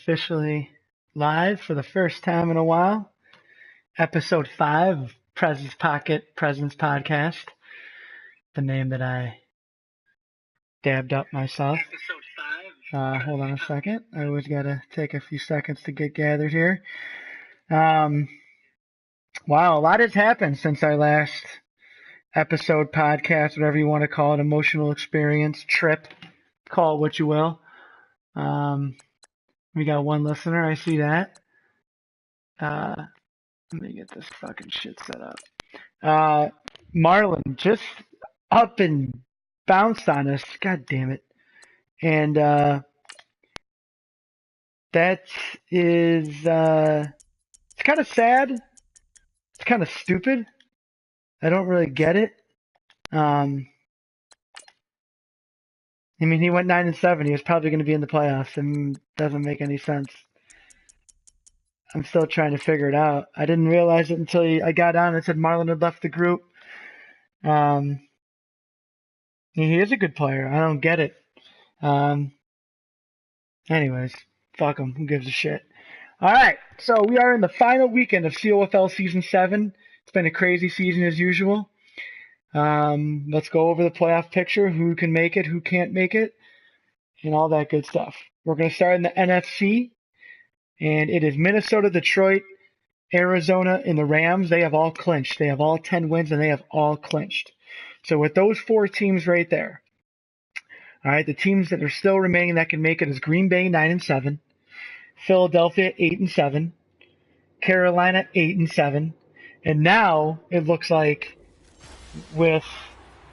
officially live for the first time in a while. Episode 5 of Prez's Pocket Precense Podcast. The name that I dabbed up myself. Hold on a second. I always gotta take a few seconds to get gathered here. Wow, a lot has happened since our last episode, podcast, whatever you want to call it, emotional experience, trip, call it what you will. We got one listener, I see that. Let me get this fucking shit set up. Marlon just up and bounced on us. God damn it. And that is it's kind of sad. It's kind of stupid. I don't really get it. I mean, he went 9-7. He was probably going to be in the playoffs, and doesn't make any sense. I'm still trying to figure it out. I didn't realize it until I got on and said Marlon had left the group. He is a good player. I don't get it. Anyways, fuck him. Who gives a shit? All right, so we are in the final weekend of COFL Season 7. It's been a crazy season as usual. Let's go over the playoff picture, who can make it, who can't make it, and all that good stuff. We're going to start in the NFC, and it is Minnesota, Detroit, Arizona, and the Rams. They have all clinched. They have all 10 wins, and they have all clinched. So with those 4 teams right there, all right, the teams that are still remaining that can make it is Green Bay 9-7, Philadelphia 8-7, Carolina 8-7, and now it looks like with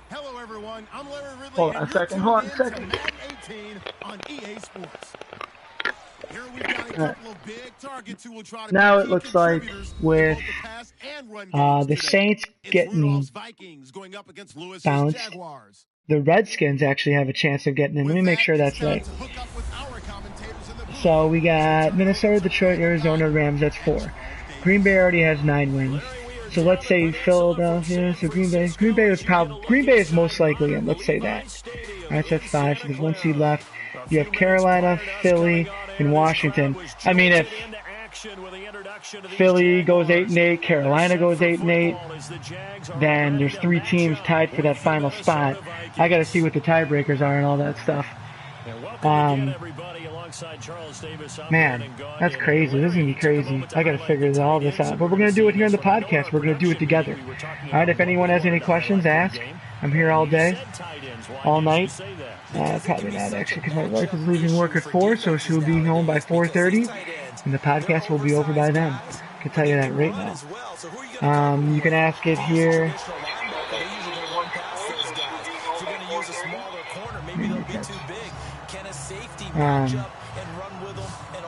Hello everyone, I'm Larry Ridley. Hold on a second. On EA Sports. Here we've got a couple of big targets who will try to now it looks like with the Saints getting bounced, the Redskins actually have a chance of getting in. Let me make sure that's right. So we got Minnesota, Detroit, Arizona, Rams. That's 4. Green Bay already has 9 wins. So let's say Philadelphia. So Green Bay is most likely in. Let's say that. All right, so that's 5. So there's 1 seed left. You have Carolina, Philly, and Washington. I mean, if Philly goes 8-8, Carolina goes 8-8, then there's 3 teams tied for that final spot. I got to see what the tiebreakers are and all that stuff. Man, that's crazy. This is going to be crazy. I got to figure all this out. But we're going to do it here on the podcast. We're going to do it together. All right, if anyone has any questions, ask. I'm here all day, all night. Probably not, actually, because my wife is leaving work at 4, so she'll be home by 4:30, and the podcast will be over by then. I can tell you that right now. You can ask it here.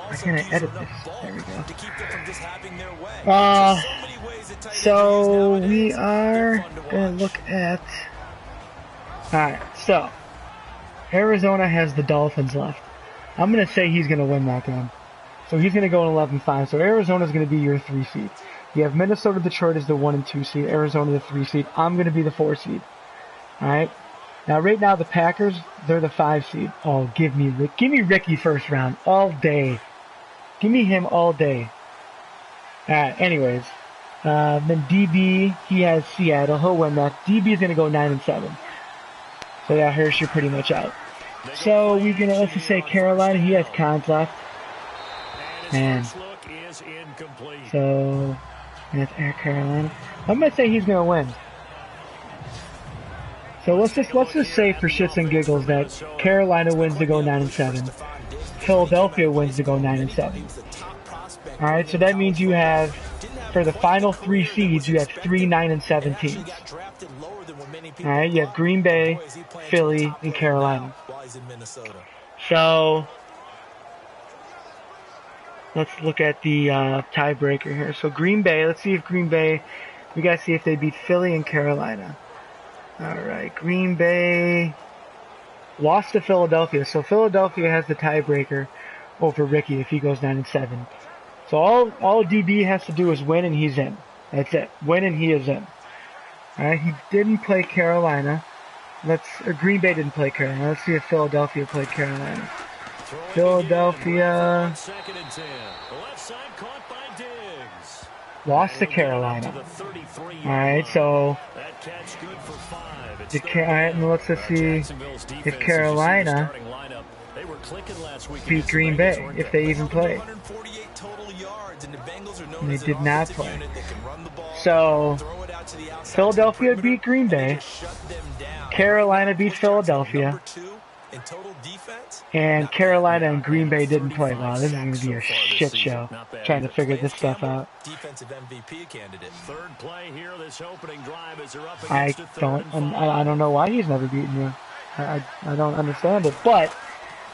Why can't I edit this? There we go. So we are going to look at... Alright, so Arizona has the Dolphins left. I'm going to say he's going to win that game. So he's going to go in 11-5. So Arizona's going to be your 3 seed. You have Minnesota, Detroit as the 1 and 2 seed. Arizona the 3 seed. I'm going to be the 4 seed. Alright. Now, right now, the Packers, they're the 5 seed. Oh, give me Ricky first round all day. Give me him all day. Anyways, then DB, he has Seattle. He'll win that. DB is going to go 9-7. So yeah, Hirsch, you're pretty much out. So we're going to, let's just say Carolina, he has Cons left. Man. So, that's Air Carolina. I'm going to say he's going to win. So let's just say for shits and giggles that Carolina wins to go 9-7. Philadelphia wins to go 9-7. Alright, so that means you have, for the final 3 seeds, you have 3 9-7 teams. Alright, you have Green Bay, Philly, and Carolina. So let's look at the tiebreaker here. So Green Bay, let's see if Green Bay, we gotta see if they beat Philly and Carolina. Alright, Green Bay lost to Philadelphia, so Philadelphia has the tiebreaker over Ricky if he goes 9-7. So all DB has to do is win and he's in. That's it. Win and he is in. Alright, he didn't play Carolina. Green Bay didn't play Carolina. Let's see if Philadelphia played Carolina. Philadelphia lost to Carolina. Alright, so alright, let's just see if Carolina beat Green Bay, if they even played. And they did not play. So Philadelphia beat Green Bay, Carolina beat Philadelphia, and Carolina and Green Bay didn't play. Wow, this is going to be a shit show trying to figure this stuff out. I don't know why he's never beaten you. I don't understand it, but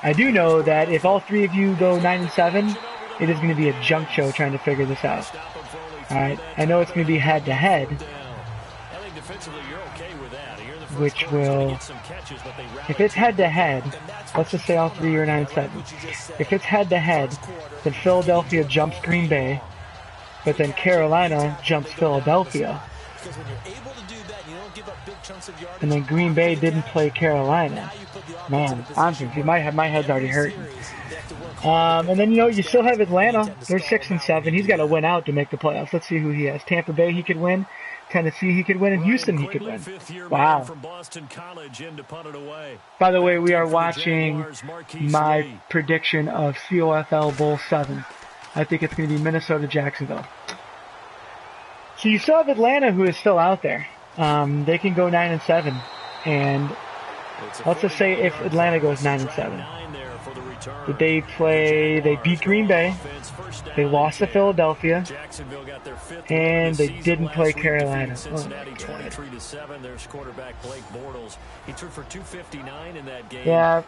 I do know that if all three of you go 9-7, it is going to be a junk show trying to figure this out. Alright, I know it's going to be head-to-head, which will, if it's head-to-head, let's just say all three are 9-7. If it's head-to-head, then Philadelphia jumps Green Bay, but then Carolina jumps Philadelphia. And then Green Bay didn't play Carolina. Man, I'm confused. My head's already hurting. And then, you still have Atlanta. They're 6-7. He's got to win out to make the playoffs. Let's see who he has. Tampa Bay, he could win. Tennessee, he could win. And Houston, he could win. Wow. By the way, we are watching my prediction of COFL Bowl 7. I think it's going to be Minnesota-Jacksonville. So you still have Atlanta, who is still out there. They can go 9-7. And let's just say if Atlanta goes 9-7. They beat Green Bay, they lost to Philadelphia, and they didn't play Carolina. Oh my God. Yeah,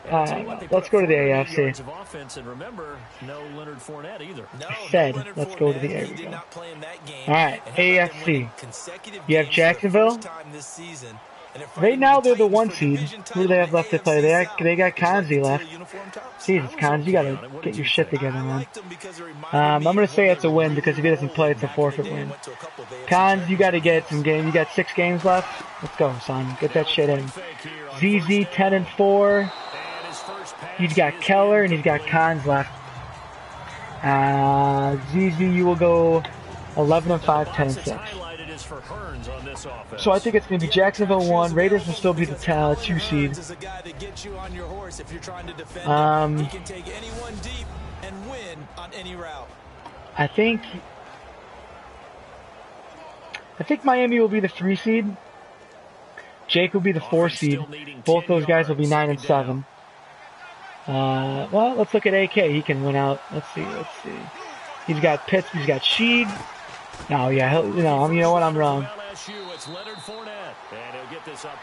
let's go to the AFC. I said, let's go to the AFC. Alright, AFC. You have Jacksonville. Right now, they're the 1 seed. Who do they have left to play? They got Kanzi left. Jesus, Kanzi, you gotta get your shit together, man. I'm gonna say it's a win because if he doesn't play, it's a forfeit win. Kanzi, you gotta get some games. You got 6 games left. Let's go, son. Get that shit in. ZZ 10-4. He's got Keller and he's got Kanz left. ZZ, you will go 11-5, 10-6. So I think it's going to be Jacksonville 1. Raiders will still be the 2 seed. I think Miami will be the 3 seed. Jake will be the 4 seed. Both those guys will be 9-7. Well, let's look at AK. He can win out. Let's see. He's got Pitts. He's got Sheed. No, yeah, you know what? I'm wrong.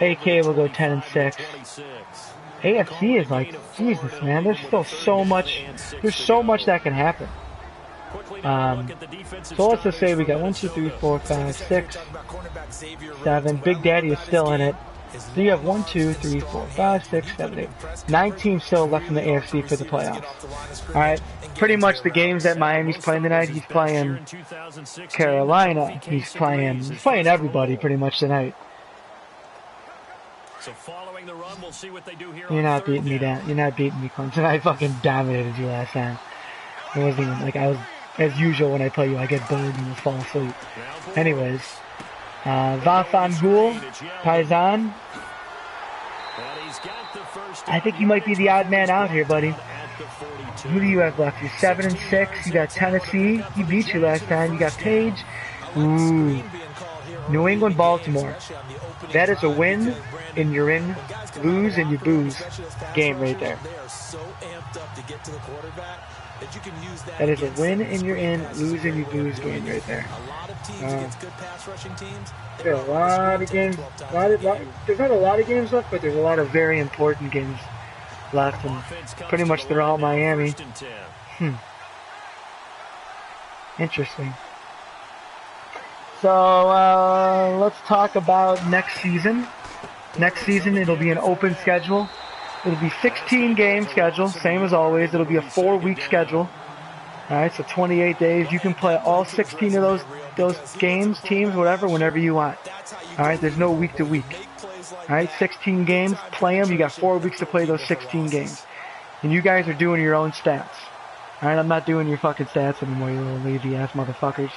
AK will go 10-6. AFC is like, Jesus, man. There's still so much. There's so much that can happen. So let's just say we got 1, 2, 3, 4, 5, 6, 7. Big Daddy is still in it. So you have 1, 2, 3, 4, 5, 6, 7, 8. 9 teams still left in the AFC for the playoffs. Alright, pretty much the games that Miami's playing tonight, he's playing Carolina. He's playing everybody pretty much tonight. You're not beating me down. You're not beating me, Clemson. I fucking dominated you last time. It wasn't even like I was, as usual when I play you, I get bored and just fall asleep. Anyways. Vincent Ghoul, Paisan. I think you might be the odd man out here, buddy. Who do you have left? You're 7-6. You got Tennessee. He beat you last time. You got Page. Ooh. New England, Baltimore. That is a win, and you're in. Lose, and you booze. Game right there. That is a win, and you're in. Lose, and you booze. Game right there. There's a lot of games. There's not a lot of games left, but there's a lot of very important games left, and pretty much they're all Miami. Interesting. So let's talk about next season. Next season it'll be an open schedule. It'll be 16 game schedule, same as always. It'll be a 4-week schedule. Alright, so 28 days. You can play all 16 of those games, teams, whatever, whenever you want. Alright, there's no week to week. Alright, 16 games, play them. You got 4 weeks to play those 16 games. And you guys are doing your own stats. Alright, I'm not doing your fucking stats anymore, you little lazy ass motherfuckers.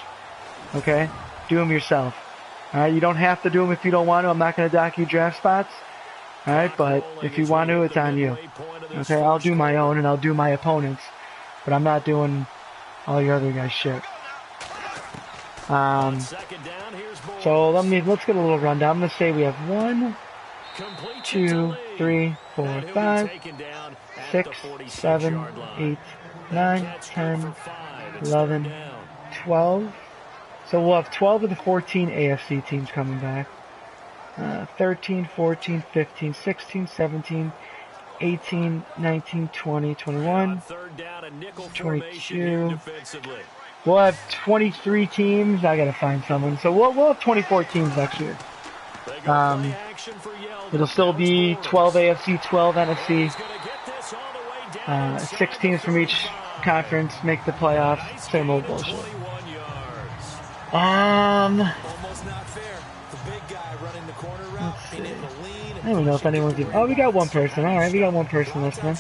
Okay? Do them yourself. Alright, you don't have to do them if you don't want to. I'm not going to dock you draft spots. Alright, but if you want to, it's on you. Okay, I'll do my own and I'll do my opponents. But I'm not doing all your other guys' shit. So let's get a little rundown. I'm gonna say we have 1, 2, 3, 4, 5, 6, 7, 8, 9, 10, 11, 12. So we'll have 12 of the 14 AFC teams coming back. 13, 14, 15, 16, 17, 18, 19, 20, 21, 22. We'll have 23 teams. I gotta find someone. So we'll have 24 teams next year. It'll still be 12 AFC, 12 NFC. 6 teams from each conference make the playoffs. Same old bullshit. Let's see. I don't know if anyone's even... Oh, we got one person. Alright, we got one person listening.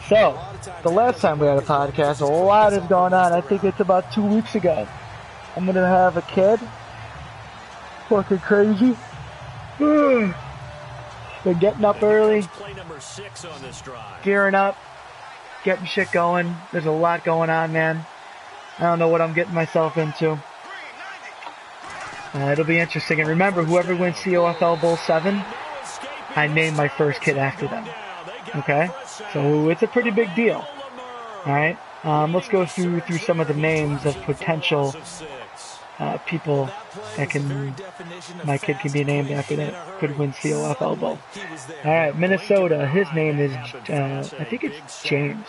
So, the last time we had a podcast, a lot has gone on. I think it's about 2 weeks ago. I'm gonna have a kid. Fucking crazy. Been getting up early. Gearing up. Getting shit going. There's a lot going on, man. I don't know what I'm getting myself into. It'll be interesting. And remember, whoever wins COFL Bowl 7, I name my first kid after them. Okay? So it's a pretty big deal. Alright? Let's go through some of the names of potential people that my kid can be named after that could win COFL Bowl. Alright, Minnesota. His name is, I think it's James.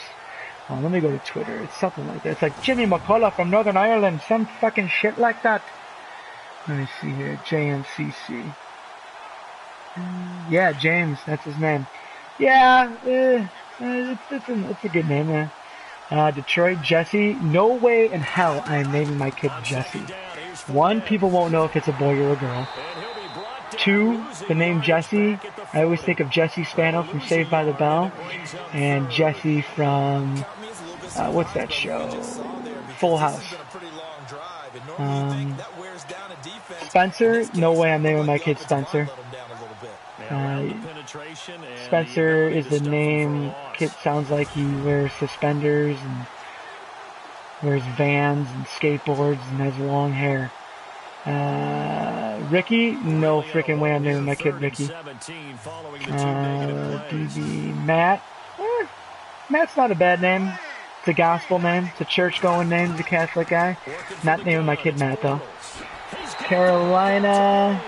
Let me go to Twitter. It's something like that. It's like Jimmy McCullough from Northern Ireland. Some fucking shit like that. Let me see here. JMCC. Yeah, James. That's his name. Yeah, it's a good name, man. Detroit, Jesse. No way in hell I am naming my kid Jesse. 1, people won't know if it's a boy or a girl. 2, the name Jesse, I always think of Jesse Spano from Saved by the Bell. And Jesse from, what's that show? Full House. Spencer, no way I'm naming my kid Spencer. Spencer is the name. Kid sounds like he wears suspenders and wears Vans and skateboards and has long hair. Ricky, no freaking way I'm naming my kid Ricky. DB, Matt. Matt's not a bad name. It's a gospel name. It's a church-going name. He's a Catholic guy. Not naming my kid Matt, though. Carolina.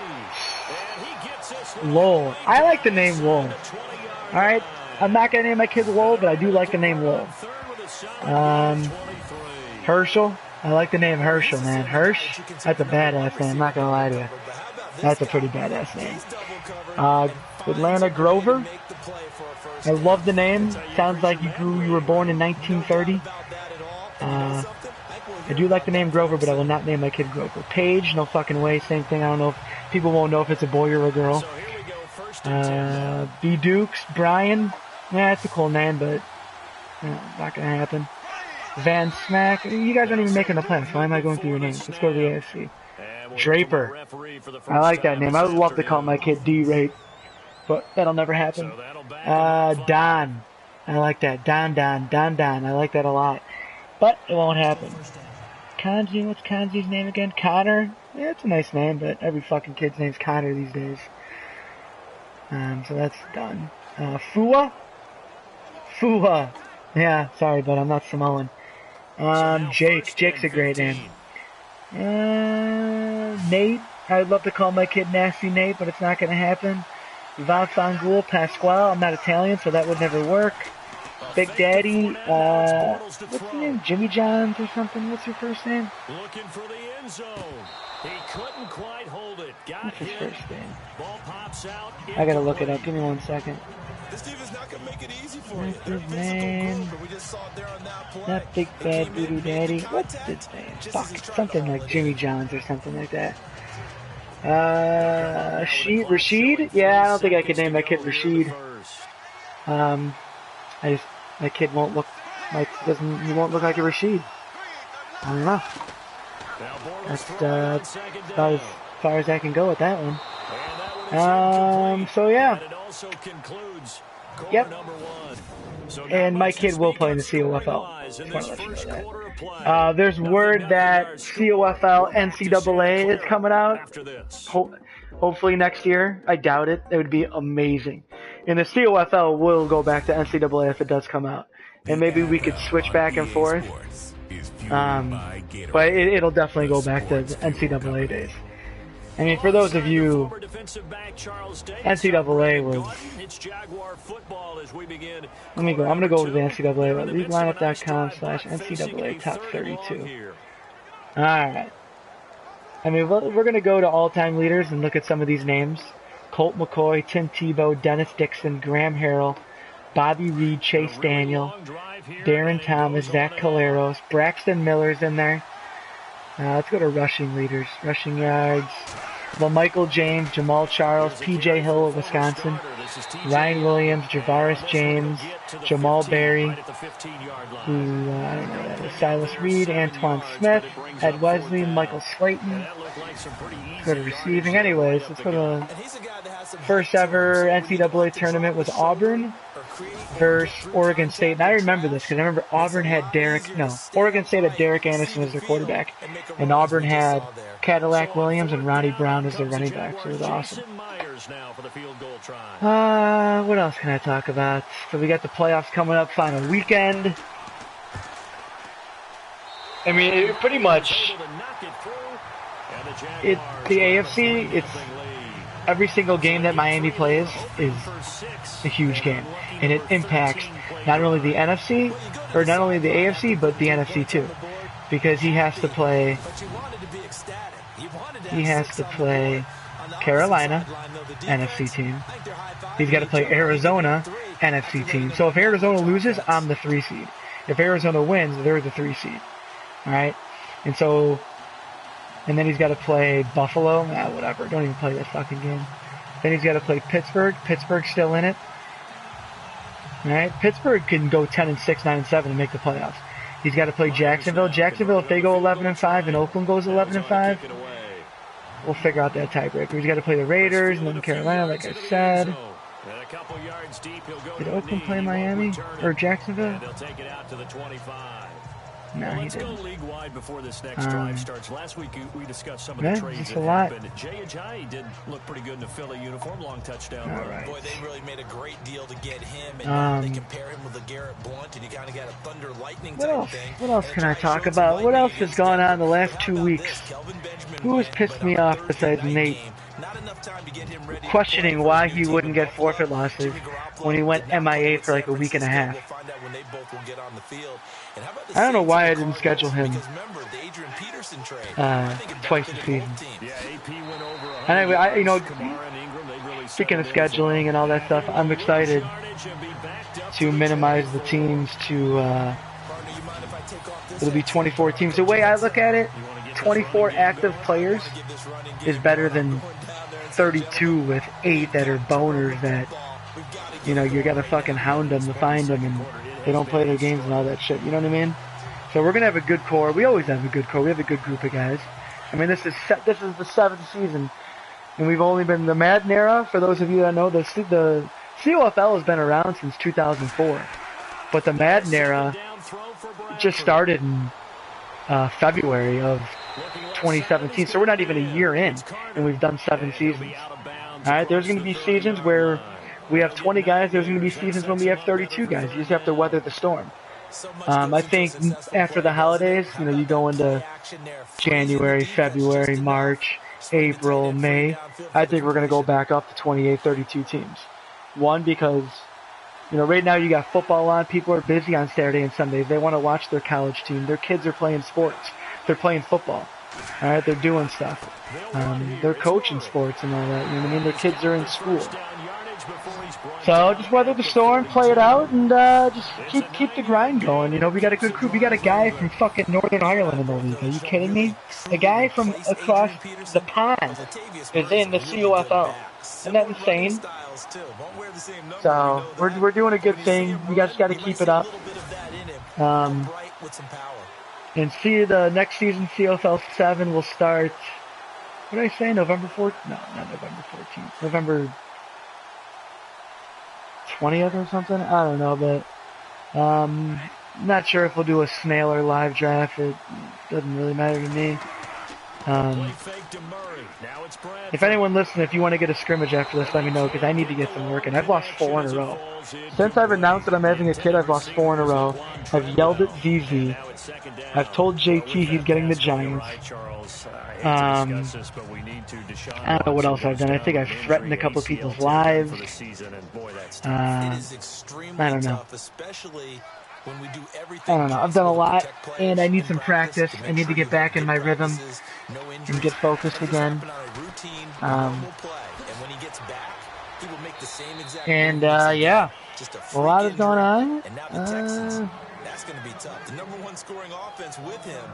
Lowell. I like the name Lowell. Alright? I'm not going to name my kid Lowell, but I do like the name Lowell. Herschel. I like the name Herschel, man. Hirsch? That's a badass name. I'm not going to lie to you. That's a pretty badass name. Atlanta Grover. I love the name. Sounds like you were born in 1930. I do like the name Grover, but I will not name my kid Grover. Paige, no fucking way. Same thing. I don't know if people won't know if it's a boy or a girl. B. Dukes, Brian. Yeah, that's a cool name, but not gonna happen. Van Smack. You guys aren't even making the playoffs. Why am I going through your names? Let's go to the AFC. Draper. I like that name. I would love to call my kid D-Rate, but that'll never happen. Don. I like that. Don. I like that a lot, but it won't happen. Kanji, what's Kanji's name again? Connor? Yeah, it's a nice name, but every fucking kid's name's Connor these days. So that's done. Fua? Yeah, sorry, but I'm not Samoan. Jake. Jake's a great name. Nate. I'd love to call my kid Nasty Nate, but it's not going to happen. Vafangul Pasquale. I'm not Italian, so that would never work. Big Daddy, what's his name? Jimmy Johns or something? What's your first name? Looking for the end zone. He couldn't quite hold it. What's his first name? Ball pops out. I gotta look it up. Give me 1 second. This defense not gonna make it easy for you. What's his name? Not Big Bad Voodoo Daddy. What's his name? Fuck. Something like Jimmy Johns or something like that. Rashid? Yeah, I don't think I could name my kid Rashid. My kid won't look he won't look like a Rashid. I don't know. That's about as far as I can go with that one. So yeah. Yep. And my kid will play in the COFL. There's word that COFL NCAA is coming out. Hopefully next year. I doubt it. It would be amazing. And the COFL will go back to NCAA if it does come out. And maybe we could switch back and forth. But it'll definitely go back to the NCAA days. I mean, for those of you, NCAA was... Let me go. I'm going to go to the NCAA. LeagueLineup.com/NCAA Top 32. Alright. I mean, we're going to go to all-time leaders and look at some of these names. Colt McCoy, Tim Tebow, Dennis Dixon, Graham Harrell, Bobby Reed, Chase Daniel, Darren Thomas, Zach Caleros, Braxton Miller's in there. Let's go to rushing leaders. Rushing yards. LaMichael James, Jamal Charles, P.J. Hill of Wisconsin, Ryan Williams, Javaris James, Jamal Berry, who, I don't know that is, Silas Reed, Antoine Smith, Ed Wesley, Michael Slayton. Let's go to receiving. Anyways, let's go to first ever NCAA tournament was Auburn versus Oregon State. And I remember this because I remember Oregon State had Derek Anderson as their quarterback, and Auburn had Cadillac Williams and Ronnie Brown as their running back. So it was awesome. What else can I talk about? So we got the playoffs coming up, final weekend. I mean, it pretty much, the AFC, it's every single game that Miami plays is a huge game. And it impacts not only the NFC, or not only the AFC, but the NFC too. Because he has to play Carolina, NFC team. He's got to play Arizona, NFC team. So if Arizona loses, I'm the 3 seed. If Arizona wins, they're the 3 seed. Alright? And then he's got to play Buffalo. Whatever. Don't even play that fucking game. Then he's got to play Pittsburgh. Pittsburgh's still in it. Alright? Pittsburgh can go 10-6, 9-7 and make the playoffs. He's got to play Jacksonville. Jacksonville, if they go 11-5 and Oakland goes 11-5, we'll figure out that tiebreaker. He's got to play the Raiders and then Carolina, like I said. Did Oakland play Miami or Jacksonville? No, he didn't. Before this next drive starts. Last week we discussed some of the trades that happened. Jay Ajayi did look pretty good in a Philly uniform, long touchdown. Right. Boy, they really made a great deal to get him, and they compare him with the Garrett Blunt, and you kind of got a thunder lightning type thing. What else can I talk about? What else has gone on the last 2 weeks? Who has pissed me off besides Nate? Questioning why he wouldn't get forfeit losses when he went MIA for like a week and a half. I don't know why I didn't schedule him twice this season. Anyway, speaking of scheduling and all that stuff, I'm excited to minimize the teams to, it'll be 24 teams. The way I look at it, 24 active players is better than 32 with 8 that are boners that, you gotta fucking hound them to find them and they don't play their games and all that shit, you know what I mean? So we're gonna have a good core. We always have a good core. We have a good group of guys. I mean, this is the 7th season, and we've only been in the Madden era. For those of you that know, the COFL has been around since 2004, but the Madden era just started in February of 2017. So we're not even a year in, and we've done 7 seasons. All right, there's gonna be seasons where we have 20 guys. There's going to be seasons when we have 32 guys. You just have to weather the storm. I think after the holidays, you go into January, February, March, April, May. I think we're going to go back up to 28, 32 teams. One, because, right now you got football on. People are busy on Saturday and Sundays. They want to watch their college team. Their kids are playing sports. They're playing football. All right, they're doing stuff. They're coaching sports and all that. You know what I mean? Their kids are in school. So just weather the storm, play it out, and just keep the grind going. You know, we got a good crew. We got a guy from fucking Northern Ireland in the league. Are you kidding me? A guy from across the pond is in the COFL. Isn't that insane? So we're doing a good thing. We just got to keep it up. And see, the next season, COFL 7 will start. What did I say? November 4th? No, not November 14th. November 20th or something? I don't know, but not sure if we'll do a snail or live draft. It doesn't really matter to me. If anyone listening, if you want to get a scrimmage after this, let me know, because I need to get some work in. I've lost 4 in a row. Since I've announced that I'm having a kid, I've lost 4 in a row. I've yelled at ZZ. I've told JT he's getting the Giants. I don't know what else I've done. I think I've threatened a couple of people's lives. I don't know. I don't know. I've done a lot, and I need some practice. I need to get back in my rhythm and get focused again. Yeah, a lot is going on. That's going to be tough. The #1 scoring offense with him,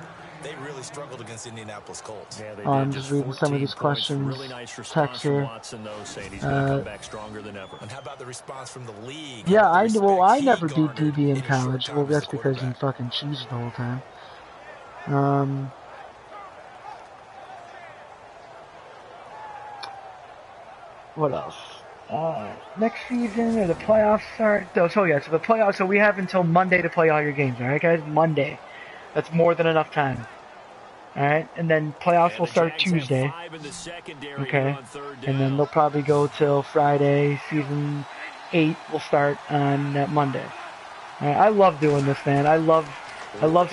they really struggled against Indianapolis Colts. Yeah, I'm just reading some of these questions. Really nice text here. Watson, though, saying he's going to come back stronger than ever. And how about the response from the league? Yeah, I never beat DB in college. Well, that's because he fucking cheesed the whole time. What else? Next season, or the playoffs start. So yeah, so the playoffs, so we have until Monday to play all your games, alright guys? Monday. That's more than enough time. Alright? And then playoffs will start Tuesday. Okay? And then they'll probably go till Friday. Season 8 will start on that Monday. Alright? I love doing this, man. I love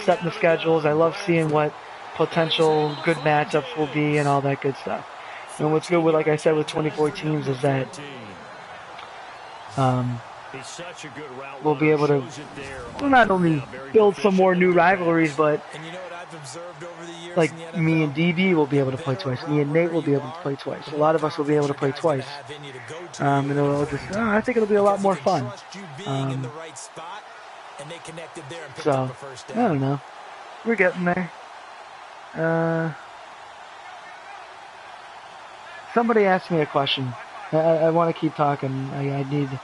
setting the schedules. I love seeing what potential good matchups will be and all that good stuff. And what's good with, like I said, with 24 teams is that we'll be able to not only build some more new rivalries, but like me and DB will be able to play twice. Me and Nate will be able to play twice. A lot of us will be able to play twice. And it'll just, I think it'll be a lot more fun. So, I don't know. We're getting there. Somebody asked me a question. I want to keep talking. I need to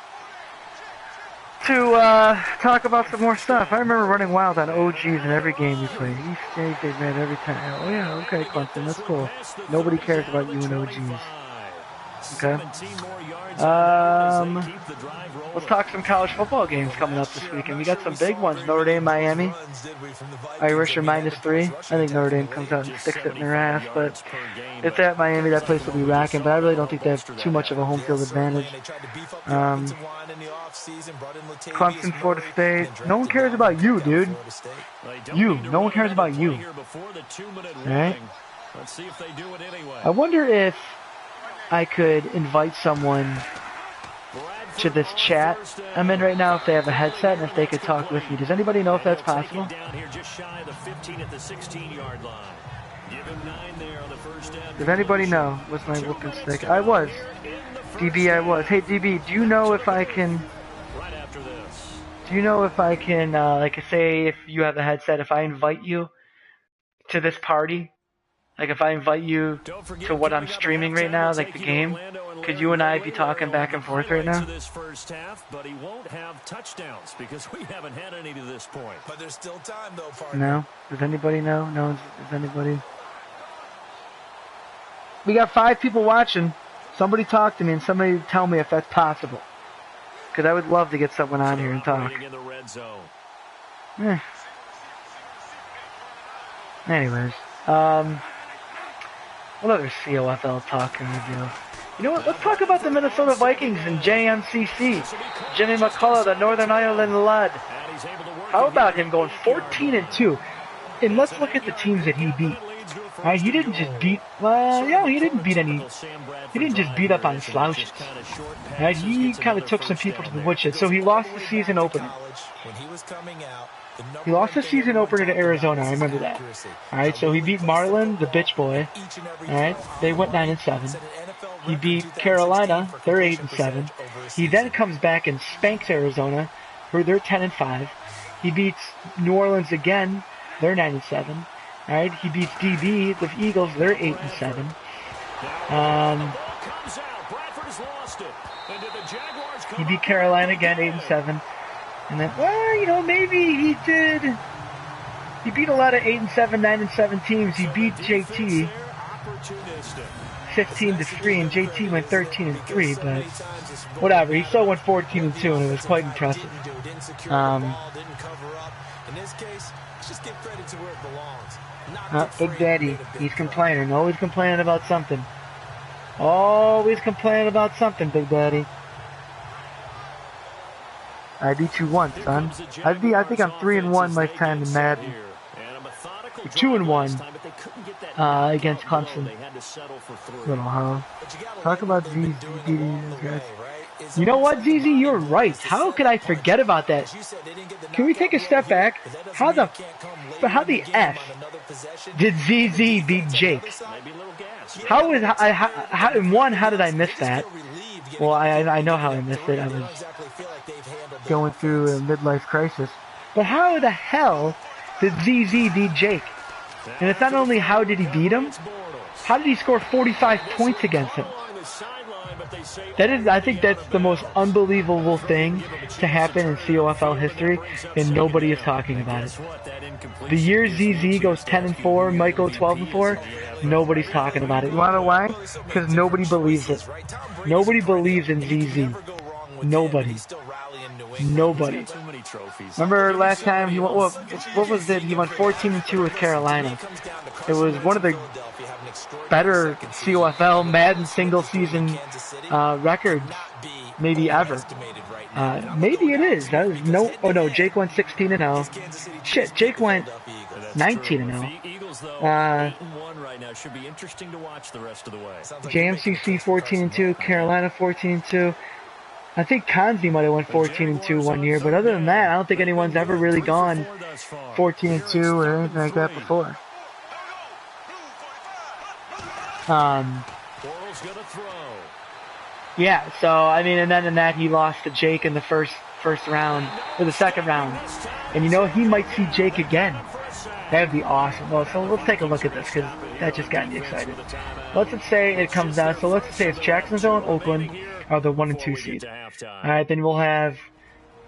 talk about some more stuff. I remember running wild on OGs in every game we played. Each stage they ran every time. Oh yeah, okay, Clemson, that's cool. Nobody cares about you and OGs. Okay. Let's talk some college football games coming up this weekend. We got some big ones. Notre Dame, Miami. Irish are -3. I think Notre Dame comes out and sticks it in their ass, but if they're at Miami, that place will be racking. But I really don't think they have too much of a home field advantage. Clemson, Florida State. No one cares about you, dude. No one cares about you. Alright? I wonder if I could invite someone to this chat I'm in right now if they have a headset and if they could talk with me. Does anybody know if that's possible? Does anybody know? What's my whooping stick? I was. DB, I was. Hey, DB, do you know if I can... like, say if you have a headset, if I invite you to this party, like if I invite you to what I'm streaming right now, like the game, could you and I be talking back and forth right now? But he won't have touchdowns because we haven't had any to this point. But there's still time though, partner. No? Does anybody know? No? Does anybody? We got 5 people watching. Somebody talk to me and somebody tell me if that's possible. Because I would love to get someone on here and talk. Anyways. What other COFL talk can we do? You know what? Let's talk about the Minnesota Vikings and JMCC. Jimmy McCullough, the Northern Ireland lad. How about him going 14-2? And let's look at the teams that he beat. Right, he didn't just beat. Well, yeah, he didn't beat any. He didn't just beat up on slouches. Right, he kind of took some people to the woodshed. So he lost the season opener. He lost the season opener to Arizona. I remember that. All right, so he beat Marlin, the bitch boy. All right, they went 9-7. He beat Carolina. They're 8-7. He then comes back and spanks Arizona, who they're 10-5. He beats New Orleans again. They're 9-7. All right, he beats DB, the Eagles. They're 8-7. He beat Carolina again, 8-7. And then, well, you know, maybe he did. He beat a lot of 8-7, 9-7 teams. He beat JT 15-3, and JT went 13-3. But whatever, he still went 14-2, and it was quite impressive. Big Daddy, he's complaining. Always complaining about something. Always complaining about something, Big Daddy. I beat you once, son. I think I'm 3-1 lifetime in Madden. 2-1 against Clemson. Little huh? Talk about ZZ beating those guys. You know what, ZZ? You're right. How could I forget about that? Can we take a step back? How the F did ZZ beat Jake? How did I miss that? Well, I know how I missed it. I was going through a midlife crisis. But how the hell did ZZ beat Jake? And it's not only how did he beat him, how did he score 45 points against him? I think that's the most unbelievable thing to happen in COFL history, and nobody is talking about it. The year ZZ goes 10-4, Michael 12-4, nobody's talking about it. You wanna know why? Because nobody believes it. Nobody believes in ZZ. Nobody. Remember last time he won? What was it? He won 14-2 with Carolina. It was one of the better COFL Madden single season records maybe ever. Maybe it is. That is no. Oh no, Jake went 16-0. Shit, Jake went 19-0. JMCC 14-2, Carolina 14-2. I think Kanzi might have went 14-2 one year, but other than that, I don't think anyone's ever really gone 14-2 or anything like that before. Yeah, so I mean, and then in that he lost to Jake in the first round or the second round, and you know he might see Jake again. That'd be awesome. Well, so let's take a look at this because that just got me excited. Let's just say it comes down. So let's just say it's Jacksonville and Oakland are the 1 and 2 seed. All right, then we'll have.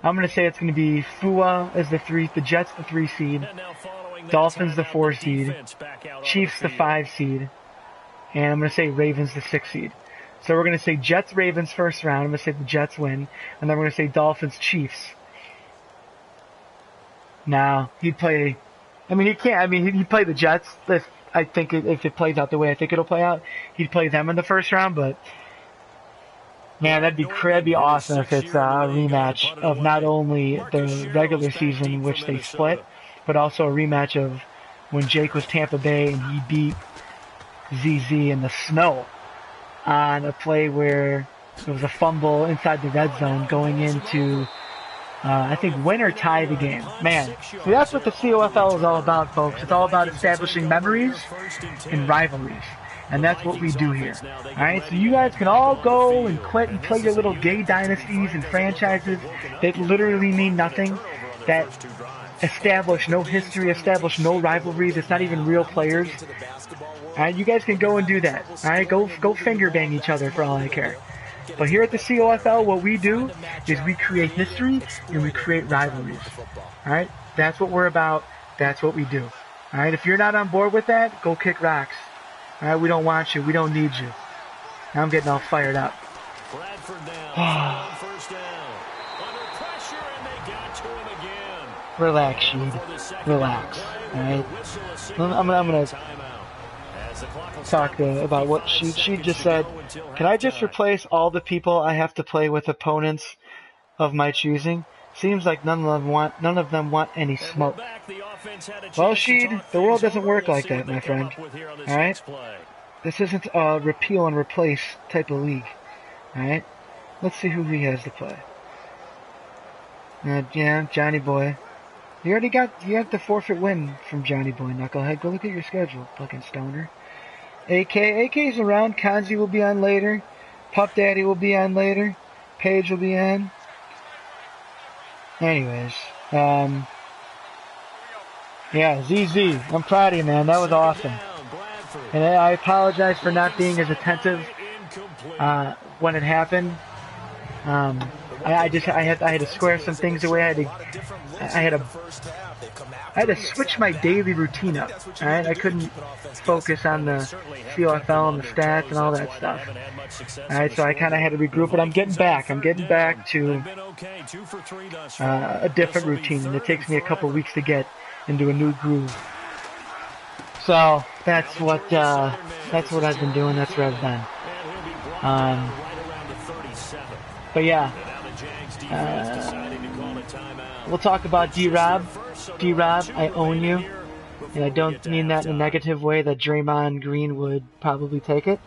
I'm gonna say it's gonna be Fua as the 3, the Jets the 3 seed, Dolphins the 4 seed, Chiefs the 5 seed, and I'm gonna say Ravens the 6 seed. So we're gonna say Jets Ravens first round. I'm gonna say the Jets win, and then we're gonna say Dolphins Chiefs. Now he'd play. I mean, he can't. I mean, he'd play the Jets. If it plays out the way I think it'll play out, he'd play them in the first round. But man, that'd be awesome if it's a rematch of not only the regular season in which they split, but also a rematch of when Jake was Tampa Bay and he beat ZZ in the snow on a play where there was a fumble inside the red zone going into, I think, win or tie the game. Man, so that's what the COFL is all about, folks. It's all about establishing memories and rivalries. And that's what we do here. Alright, so you guys can all go and quit and play your little gay dynasties and franchises that literally mean nothing, that establish no history, establish no rivalries, it's not even real players. Alright, you guys can go and do that. Alright, go finger bang each other for all I care. But here at the COFL, what we do is we create history and we create rivalries. Alright, that's what we're about, that's what we do. Alright, if you're not on board with that, go kick rocks. Alright, we don't want you. We don't need you. Now I'm getting all fired up. Relax, Sheed. Relax. Alright? I'm gonna talk about what Sheed just said. Can I just replace all the people I have to play with opponents of my choosing? Seems like none of them want any smoke. Well, Sheed, the world doesn't work like that, my friend. Alright? This isn't a repeal and replace type of league. Alright? Let's see who he has to play. Yeah, Johnny boy. You already got, you have the forfeit win from Johnny Boy, Knucklehead. Go look at your schedule, fucking stoner. AK's around. Kanzi will be on later. Pup Daddy will be on later. Paige will be on. Anyways, yeah, ZZ, I'm proud of you, man. That was awesome. And I apologize for not being as attentive when it happened. I had to square some things away. I had to switch my daily routine up. All right, I couldn't focus on the COFL and the stats and all that stuff. All right, so I kind of had to regroup, but I'm getting back. I'm getting back to a different routine, and it takes me a couple weeks to get into a new groove. So that's what I've been doing. That's where I've been. But yeah, we'll talk about D-Rob. D-Rob, I own you. And I don't mean that in a negative way that Draymond Green would probably take it.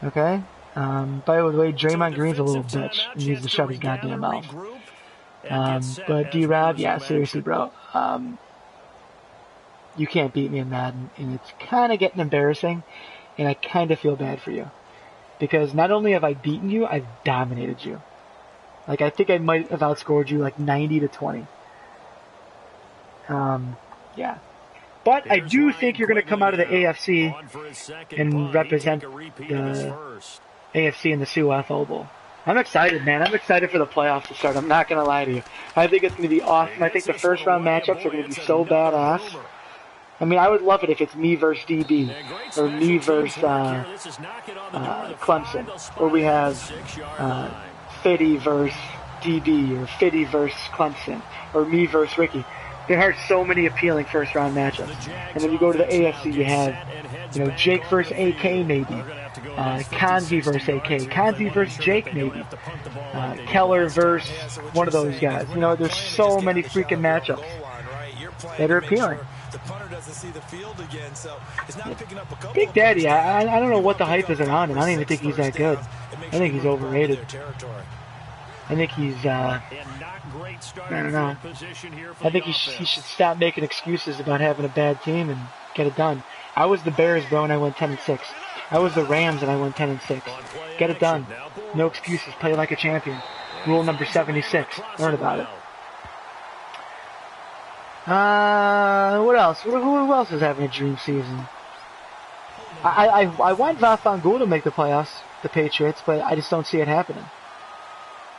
Okay? By the way, Draymond Green's a little bitch and needs to shut his goddamn mouth. But D-Rob, yeah, seriously, bro. You can't beat me in Madden, and it's kind of getting embarrassing, and I kind of feel bad for you. Because not only have I beaten you, I've dominated you. Like, I think I might have outscored you like 90-20. Yeah. But I do think you're going to come out of the AFC and represent the AFC in the COFL Bowl. I'm excited, man. I'm excited for the playoffs to start. I'm not going to lie to you. I think it's going to be awesome. I think the first round matchups are going to be so badass. I mean, I would love it if it's me versus DB, or me versus Clemson, or we have Fitty versus DB, or Fitty versus Clemson, or me versus Ricky. There are so many appealing first-round matchups. And then you go to the AFC, you have, Jake versus AK maybe, Kanzi versus AK, Kanzi versus Jake maybe, Keller versus one of those guys. There's so many freaking matchups that are appealing. Big Daddy, I don't know what the hype is around him. I don't even think he's that good. I think he's overrated. I think he's, I don't know. I think he should stop making excuses about having a bad team and get it done. I was the Bears, bro, and I went 10-6. I was the Rams, and I went 10-6. Get it done. No excuses. Play like a champion. Rule number 76. Learn about it. What else? Who else is having a dream season? I want Vafangul to make the playoffs, the Patriots, but I just don't see it happening.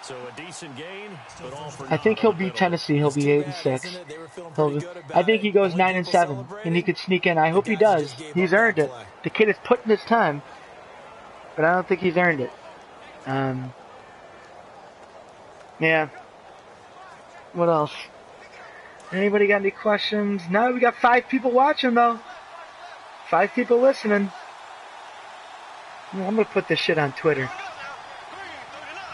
So a decent gain, but all for I think he'll beat Tennessee. He'll be 8-6. I think he goes 9-7, and he could sneak in. I hope he does. He's earned it. The kid has put in his time, but I don't think he's earned it. Yeah. What else? Anybody got any questions? No, we got 5 people watching, though. 5 people listening. I'm going to put this shit on Twitter.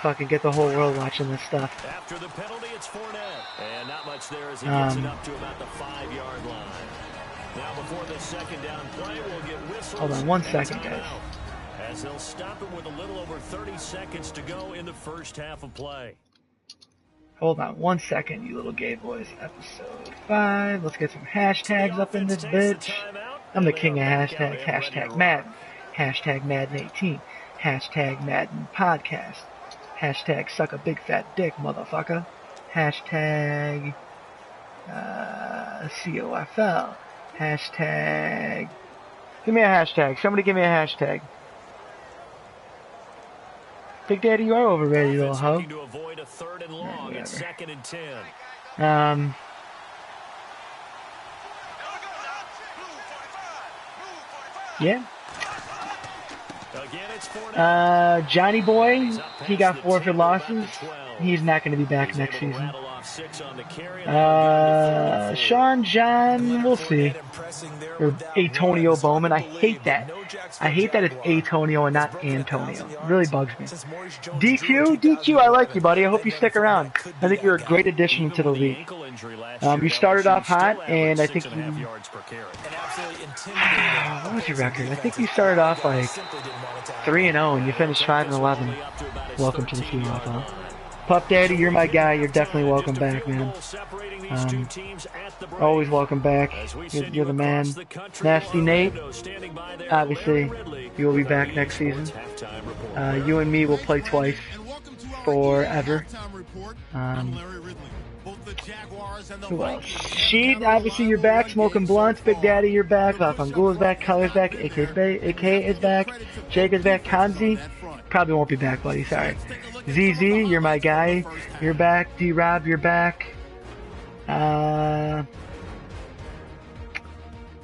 Fucking get the whole world watching this stuff. After the penalty, it's Fournette. And not much there as he gets it up to about the 5-yard line. Now before the second down play, we'll get whistles. Hold on 1 second, guys. As they'll stop it with a little over 30 seconds to go in the first half of play. Hold on 1 second, you little gay boys. Episode 5. Let's get some hashtags up in this bitch. I'm the king of hashtags. Hashtag Madden. Hashtag Madden 18. Hashtag Madden Podcast. Hashtag suck a big fat dick, motherfucker. Hashtag COFL. Hashtag. Give me a hashtag. Somebody give me a hashtag. Big Daddy, you are overrated, little hoe. To avoid a third and long, yeah, it's 2nd and 10. Yeah. Again, it's Fournette. Johnny Boy, he got forfeit losses. He's not going to be back next season. Sean John, we'll see. Or Antonio Bowman. I hate that. I hate that it's Antonio and not Antonio. It really bugs me. DQ, I like you, buddy. I hope you stick around. I think you're a great addition to the league. You started off hot, and I think you... What was your record? I think you started off like 3-0, and you finished 5-11. Welcome to the COFL. Pup Daddy, you're my guy. You're definitely welcome back, man. Always welcome back. You're the man. Nasty Nate, obviously, you will be back next season. You and me will play twice forever. Who else? Sheed, obviously you're back. Smoking Blunts, Big Daddy, you're back. Fangul is back. Color's back. AK is back. Jake is back. Kanzi probably won't be back, buddy. Sorry. ZZ, you're my guy. You're back. D-Rob, you're back.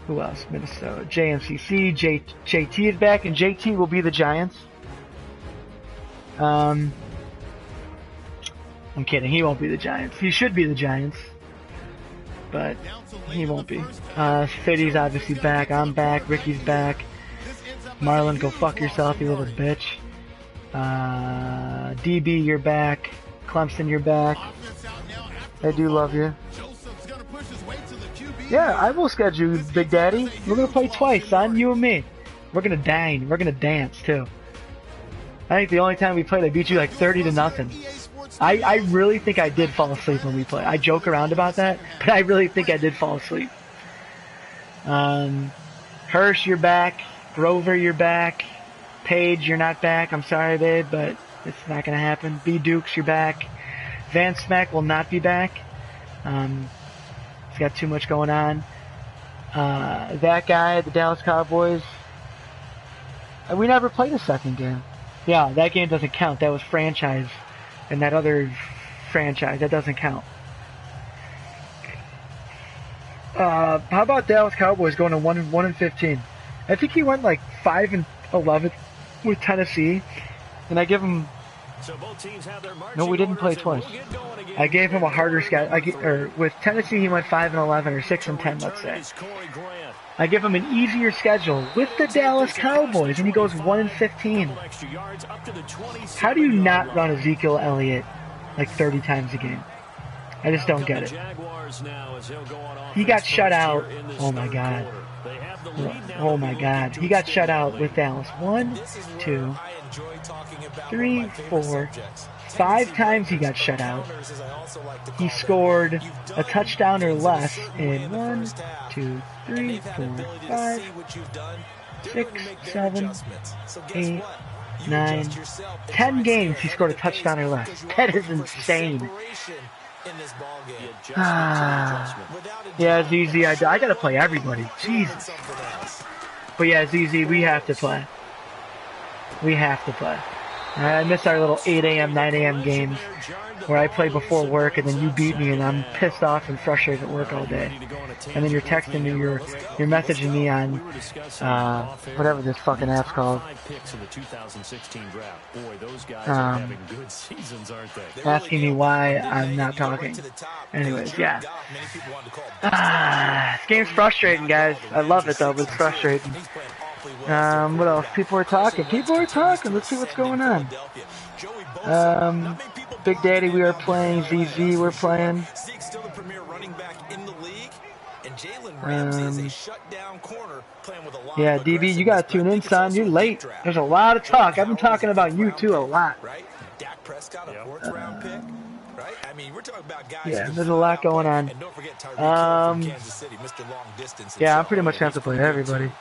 Who else? Minnesota. JMCC. JT is back, and JT will be the Giants. I'm kidding. He won't be the Giants. He should be the Giants, but he won't be. City's obviously back. I'm back. Ricky's back. Marlon, go fuck yourself, you little bitch. DB, you're back. Clemson, you're back. I do love you. Yeah, I will schedule you, Big Daddy. We're gonna play twice, son. You and me. We're gonna dine. We're gonna dance too. I think the only time we played, I beat you like 30-0. I really think I did fall asleep when we played. I joke around about that, but I really think I did fall asleep. Hirsch, you're back. Grover, you're back. Paige, you're not back. I'm sorry, babe, but it's not going to happen. B. Dukes, you're back. Van Smack will not be back. He's got too much going on. That guy at the Dallas Cowboys, we never played a second game. Yeah, that game doesn't count. That was franchise. And that other franchise, that doesn't count. How about Dallas Cowboys going to 1-15? I think he went like 5-11 with Tennessee, and I give him. No, we didn't play twice. I gave him a harder schedule. With Tennessee, he went 5-11 or 6-10, let's say. I give him an easier schedule with the Dallas Cowboys, and he goes 1-15. How do you not run Ezekiel Elliott like 30 times a game? I just don't get it. He got shut out. Oh my god. Oh my god. He got shut out with Dallas. 1, 2, 3, 4, 5 times he got shut out. He scored a touchdown or less in 1, 2, 3, 4, 5, 6, 7, 8, 9, 10 games he scored a touchdown or less. That is insane. Yeah, ZZ, I gotta play everybody. Jesus. But yeah, ZZ, we have to play. We have to play. I miss our little 8 a.m., 9 a.m. games where I play before work and then you beat me and I'm pissed off and frustrated at work all day. And then you're texting me, you're messaging me on whatever this fucking app's called. Asking me why I'm not talking. Anyways, yeah. This game's frustrating, guys. I love it though, but it's frustrating. What else? People are talking. Let's see what's going on. Big Daddy, we are playing. ZZ, we're playing. Yeah, DB, you gotta tune in, son. You're late. There's a lot of talk. I've been talking about you too a lot. Yeah, there's a lot going on. Yeah, I'm pretty much gonna have to play everybody.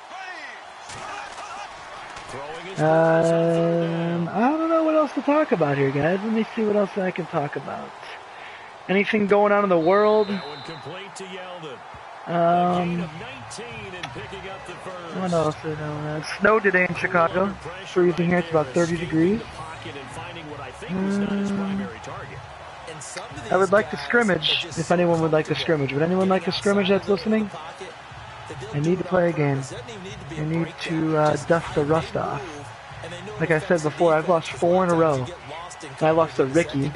I don't know what else to talk about here, guys. Let me see what else I can talk about. Anything going on in the world? What else is going on? It snowed today in Chicago. Freezing here. It's about 30 degrees. I would like to scrimmage, if anyone would like to scrimmage. Would anyone like to scrimmage that's listening? I need to play a game. I need to dust the rust off. Like I said before, I've lost 4 in a row. I lost to Ricky.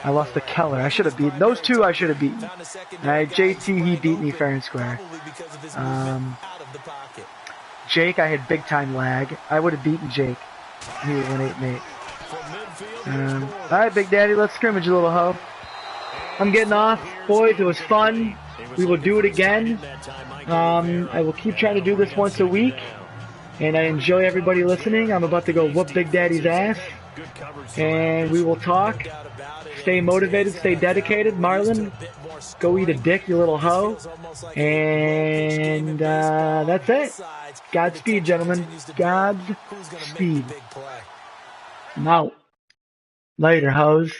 I lost to Keller. I should have beaten. Those two I should have beaten. JT, he beat me fair and square. Jake, I had big time lag. I would have beaten Jake. He was 1-8-8. Alright, Big Daddy, let's scrimmage a little hoe. I'm getting off. Boys, it was fun. We will do it again. I will keep trying to do this once a week. And I enjoy everybody listening. I'm about to go whoop Big Daddy's ass. And we will talk. Stay motivated, stay dedicated. Marlon, go eat a dick, you little hoe. And that's it. Godspeed, gentlemen. Godspeed. I'm out. Later, hoes.